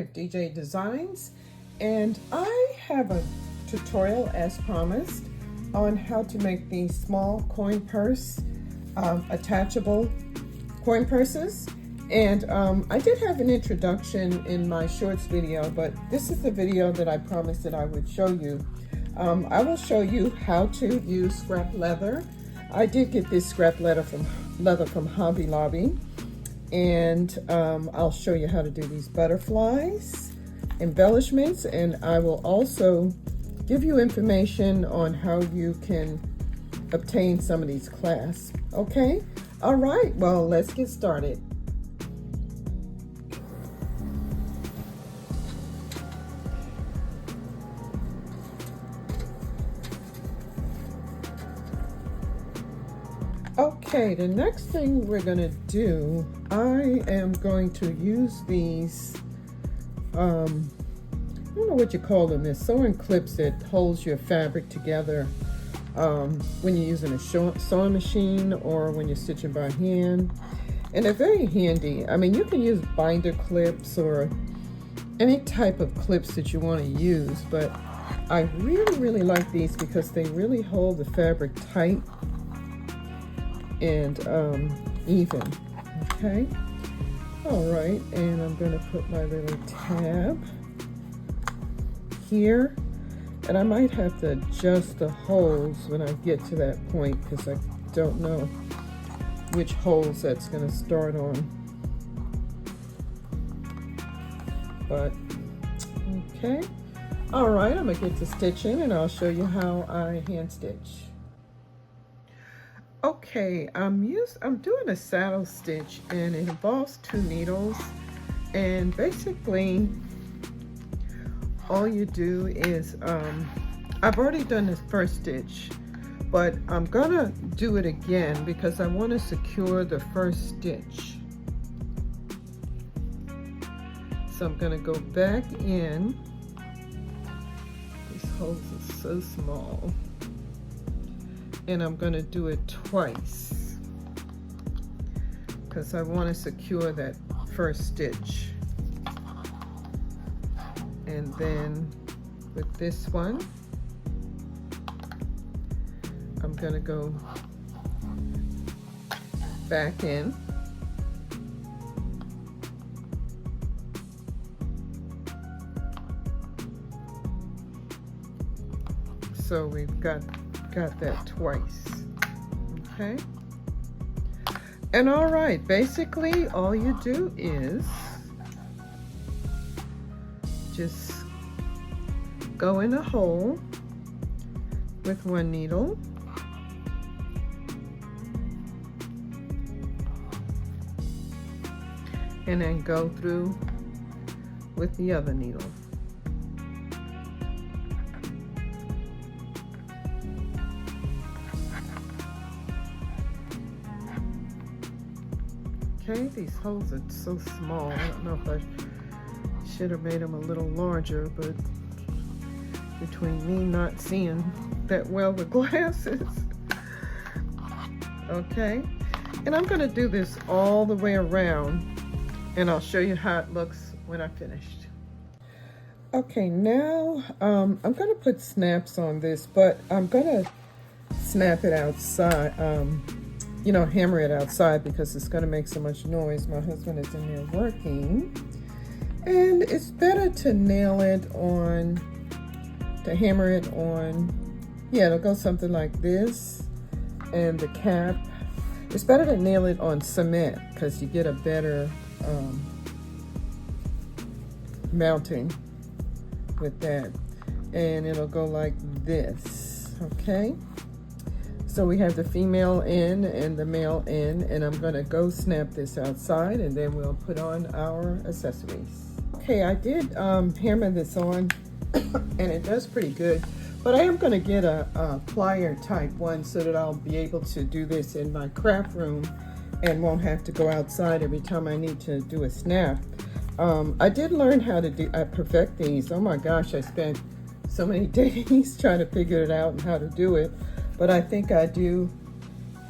with DJ Designs, and I have a tutorial as promised on how to make these small coin purse attachable coin purses. And I did have an introduction in my shorts video, but this is the video that I promised that I would show you. I will show you how to use scrap leather. I did get this scrap leather from Hobby Lobby, and I'll show you how to do these butterflies, embellishments, and I will also give you information on how you can obtain some of these clasps. Okay? All right, well, let's get started. Okay, the next thing we're going to do, I am going to use these, I don't know what you call them, they're sewing clips that holds your fabric together when you're using a sewing machine or when you're stitching by hand. And they're very handy. I mean, you can use binder clips or any type of clips that you want to use, but I really like these because they really hold the fabric tight and even. Okay, all right, and I'm going to put my little tab here, and I might have to adjust the holes when I get to that point because I don't know which holes that's going to start on, but okay. All right, I'm going to get to stitching and I'll show you how I hand stitch. Okay, I'm doing a saddle stitch, and it involves 2 needles, and basically all you do is I've already done this first stitch, but I'm gonna do it again because I want to secure the first stitch. So I'm gonna go back in. These holes are so small. And I'm going to do it twice because I want to secure that first stitch. And then with this one, I'm going to go back in. So we've got that twice. Okay, and all right, basically all you do is just go in a hole with 1 needle, and then go through with the other needle. Okay, these holes are so small. I don't know if I should have made them a little larger, but between me not seeing that well with glasses. Okay, and I'm going to do this all the way around, and I'll show you how it looks when I'm finished. Okay, now I'm going to put snaps on this, but I'm going to snap it outside. You know, hammer it outside because it's going to make so much noise. My husband is in there working, and it's better to nail it on, to hammer it on. Yeah, it'll go something like this, and the cap, it's better to nail it on cement because you get a better mounting with that, and it'll go like this. Okay, so we have the female end and the male end, and I'm going to go snap this outside, and then we'll put on our accessories. Okay, I did hammer this on, and it does pretty good, but I am going to get a plier type one so that I'll be able to do this in my craft room and won't have to go outside every time I need to do a snap. I did learn how to perfect these. Oh my gosh, I spent so many days trying to figure it out and how to do it, but I think I do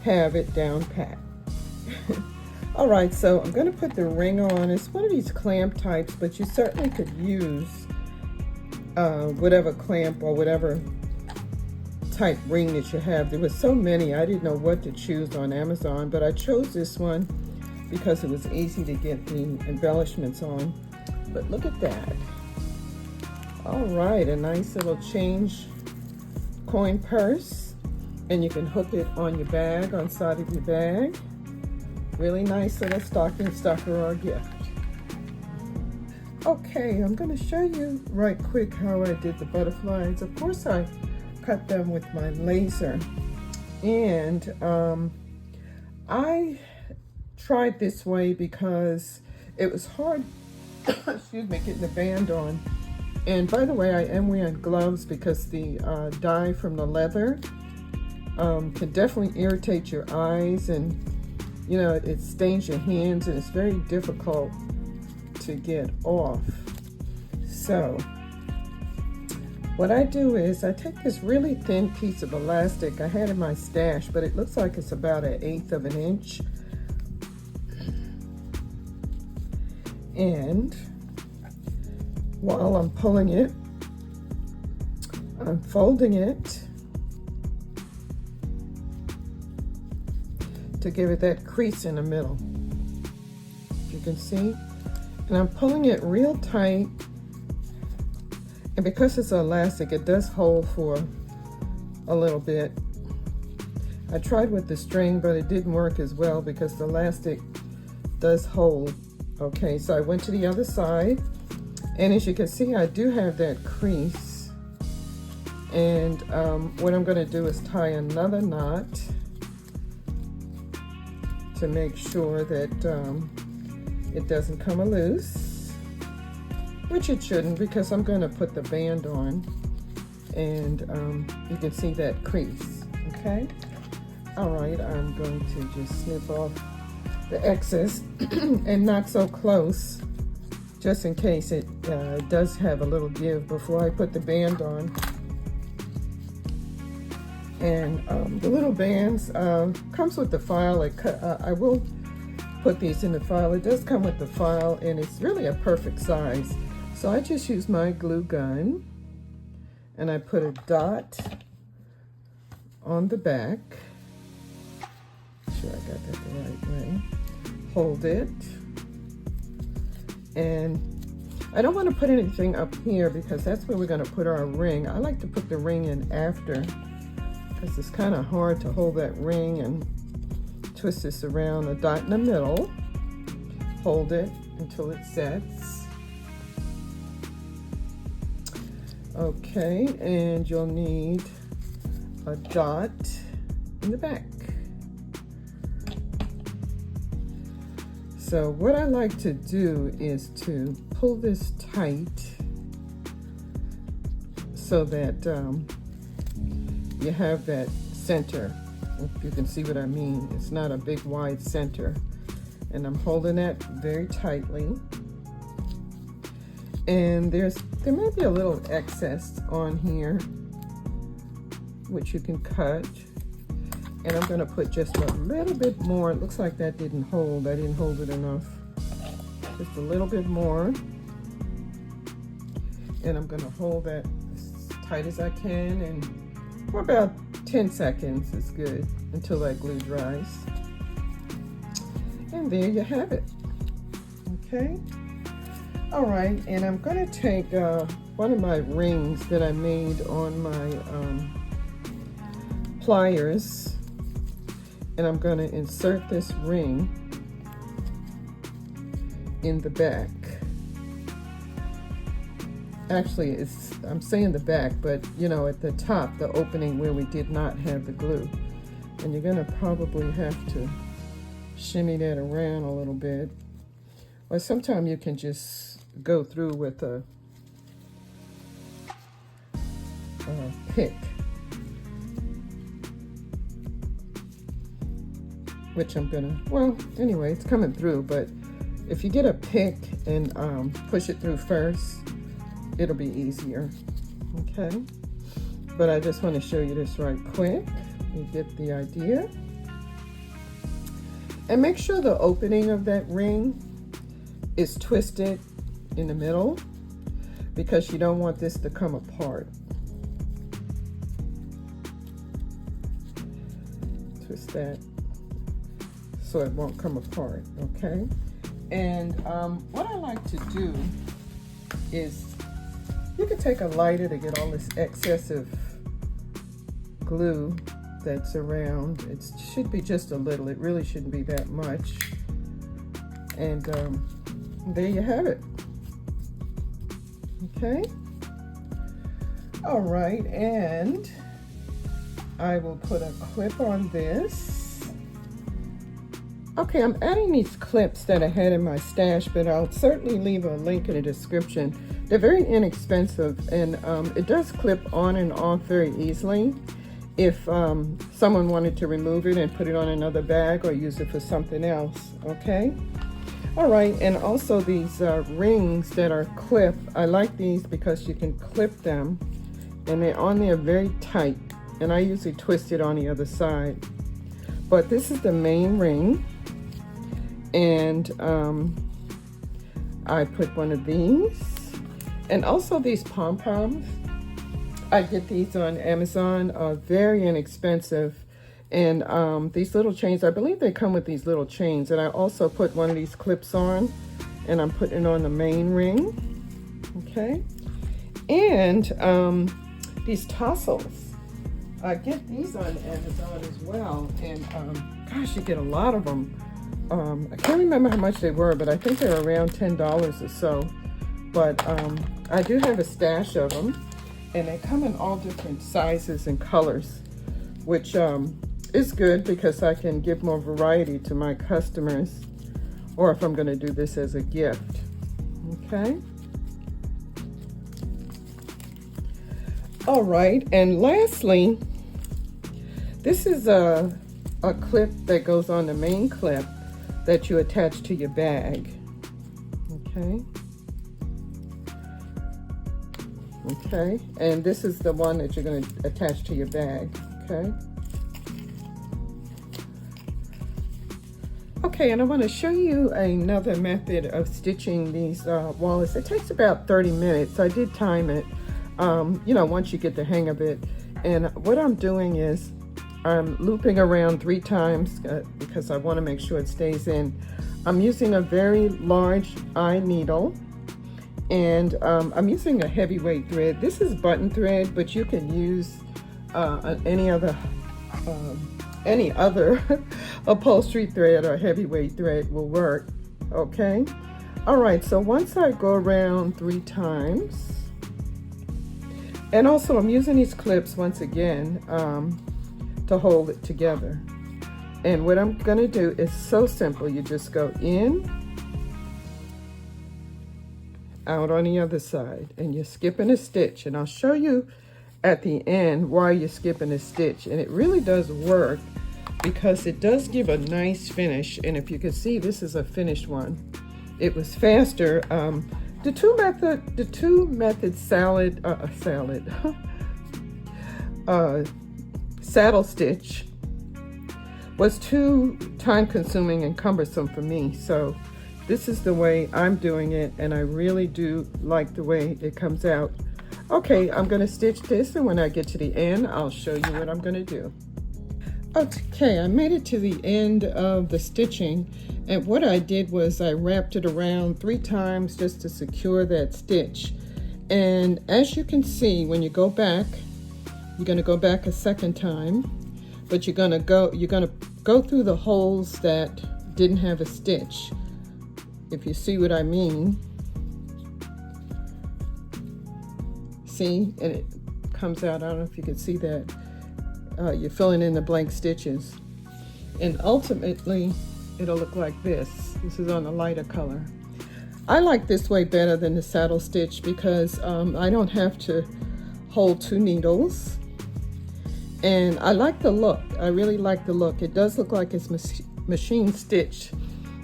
have it down pat. All right, so I'm going to put the ring on. It's one of these clamp types, but you certainly could use whatever clamp or whatever type ring that you have. There were so many, I didn't know what to choose on Amazon, but I chose this one because it was easy to get the embellishments on. But look at that. All right, a nice little change coin purse, and you can hook it on your bag, on side of your bag. Really nice little stocking stuffer or gift. Okay, I'm going to show you right quick how I did the butterflies. Of course, I cut them with my laser, and I tried this way because it was hard excuse me, getting the band on. And by the way, I am wearing gloves because the dye from the leather can definitely irritate your eyes, and you know, it stains your hands, and it's very difficult to get off. So what I do is I take this really thin piece of elastic I had in my stash, but it looks like it's about 1/8 of an inch. And while I'm pulling it, I'm folding it to give it that crease in the middle. You can see, and I'm pulling it real tight, and because it's elastic, it does hold for a little bit. I tried with the string, but it didn't work as well because the elastic does hold. Okay, so I went to the other side, and as you can see, I do have that crease, and what I'm going to do is tie another knot to make sure that it doesn't come loose, which it shouldn't, because I'm going to put the band on, and you can see that crease. Okay, all right, I'm going to just snip off the excess and not so close, just in case it does have a little give before I put the band on. And the little bands comes with the file. I will put these in the file. It does come with the file, and it's really a perfect size. So I just use my glue gun, and I put a dot on the back. Make sure I got that the right way. Hold it. And I don't want to put anything up here because that's where we're going to put our ring. I like to put the ring in after, because it's kind of hard to hold that ring and twist this around. A dot in the middle. Hold it until it sets. Okay, and you'll need a dot in the back. So what I like to do is to pull this tight so that you have that center, if you can see what I mean. It's not a big wide center, and I'm holding that very tightly. And there may be a little excess on here, which you can cut. And I'm going to put just a little bit more. It looks like that didn't hold. I didn't hold it enough. Just a little bit more. And I'm going to hold that as tight as I can, and for about 10 seconds is good, until that glue dries. And there you have it. Okay. All right, and I'm going to take one of my rings that I made on my pliers, and I'm going to insert this ring in the back. Actually, I'm saying the back, but you know, at the top, the opening where we did not have the glue. And you're going to probably have to shimmy that around a little bit. Or sometimes you can just go through with a pick, which I'm gonna, well, anyway, it's coming through, but if you get a pick and push it through first, it'll be easier. Okay, but I just want to show you this right quick. You get the idea. And make sure the opening of that ring is twisted in the middle, because you don't want this to come apart. Twist that so it won't come apart, okay? And what I like to do is, you can take a lighter to get all this excessive glue that's around. It should be just a little, it really shouldn't be that much. And there you have it. Okay. All right, and I will put a clip on this. Okay, I'm adding these clips that I had in my stash, but I'll certainly leave a link in the description. They're very inexpensive, and it does clip on and off very easily if someone wanted to remove it and put it on another bag or use it for something else, okay? All right, and also these rings that are clip, I like these because you can clip them, and they're on there very tight, and I usually twist it on the other side. But this is the main ring, and I put one of these, and also these pom-poms. I get these on Amazon, very inexpensive. And these little chains, I believe they come with these little chains. And I also put one of these clips on, and I'm putting it on the main ring, okay? And these tassels, I get these on Amazon as well. And gosh, you get a lot of them. I can't remember how much they were, but I think they're around $10 or so. But I do have a stash of them, and they come in all different sizes and colors, which is good because I can give more variety to my customers, or if I'm going to do this as a gift. Okay. All right, and lastly, this is a clip that goes on the main clip that you attach to your bag. Okay. Okay, and this is the one that you're going to attach to your bag. Okay. Okay, and I want to show you another method of stitching these wallets. It takes about 30 minutes. I did time it, you know, once you get the hang of it. And what I'm doing is I'm looping around 3 times because I want to make sure it stays in. I'm using a very large eye needle, and I'm using a heavyweight thread. This is button thread, but you can use any other upholstery thread or heavyweight thread will work, okay? All right, so once I go around 3 times, and also I'm using these clips once again to hold it together. And what I'm gonna do is so simple. You just go in, out on the other side, and you're skipping a stitch. And I'll show you at the end why you're skipping a stitch. And it really does work because it does give a nice finish. And if you can see, this is a finished one. It was faster. The two method saddle stitch was too time consuming and cumbersome for me. So this is the way I'm doing it, and I really do like the way it comes out. Okay, I'm gonna stitch this, and when I get to the end, I'll show you what I'm gonna do. Okay, I made it to the end of the stitching, and what I did was I wrapped it around 3 times just to secure that stitch. And as you can see, when you go back, you're gonna go back a second time, but you're gonna go through the holes that didn't have a stitch, if you see what I mean. See, and it comes out, I don't know if you can see that. You're filling in the blank stitches, and ultimately it'll look like this. This is on a lighter color. I like this way better than the saddle stitch because I don't have to hold 2 needles, and I like the look. I really like the look. It does look like it's machine stitched.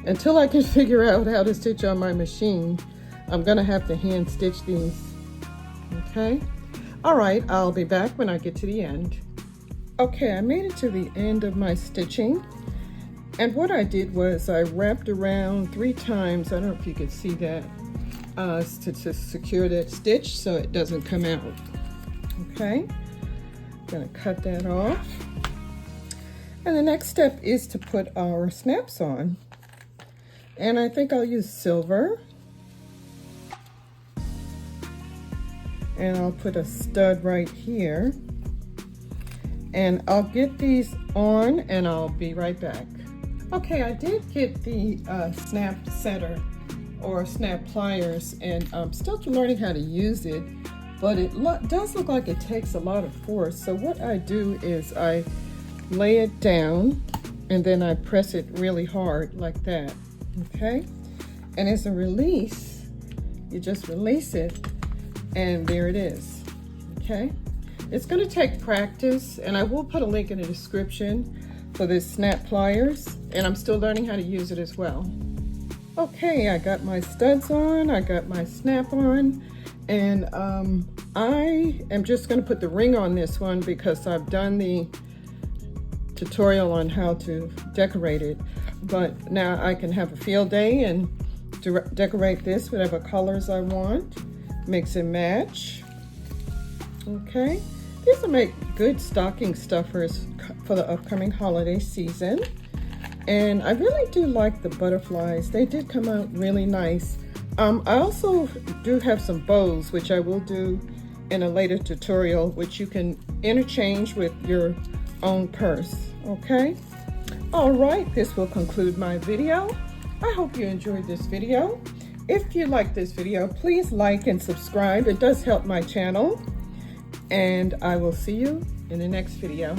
Until I can figure out how to stitch on my machine, I'm gonna have to hand stitch these. Okay, all right, I'll be back when I get to the end. Okay, I made it to the end of my stitching, And what I did was I wrapped around 3 times. I don't know if you could see that, to secure that stitch so it doesn't come out. Okay, gonna cut that off. And the next step is to put our snaps on. And I think I'll use silver. And I'll put a stud right here. And I'll get these on and I'll be right back. Okay, I did get the snap setter or snap pliers, and I'm still learning how to use it, but it does look like it takes a lot of force. So what I do is I lay it down and then I press it really hard like that, okay? And as a release, you just release it and there it is, okay? It's gonna take practice, and I will put a link in the description for this snap pliers, and I'm still learning how to use it as well. Okay, I got my studs on, I got my snap on, and I am just gonna put the ring on this one because I've done the tutorial on how to decorate it, but now I can have a field day and decorate this whatever colors I want, mix and match. Okay, these will make good stocking stuffers for the upcoming holiday season. And I really do like the butterflies. They did come out really nice. I also do have some bows, which I will do in a later tutorial, which you can interchange with your own purse, okay? All right, this will conclude my video. I hope you enjoyed this video. If you like this video, please like and subscribe. It does help my channel. And I will see you in the next video.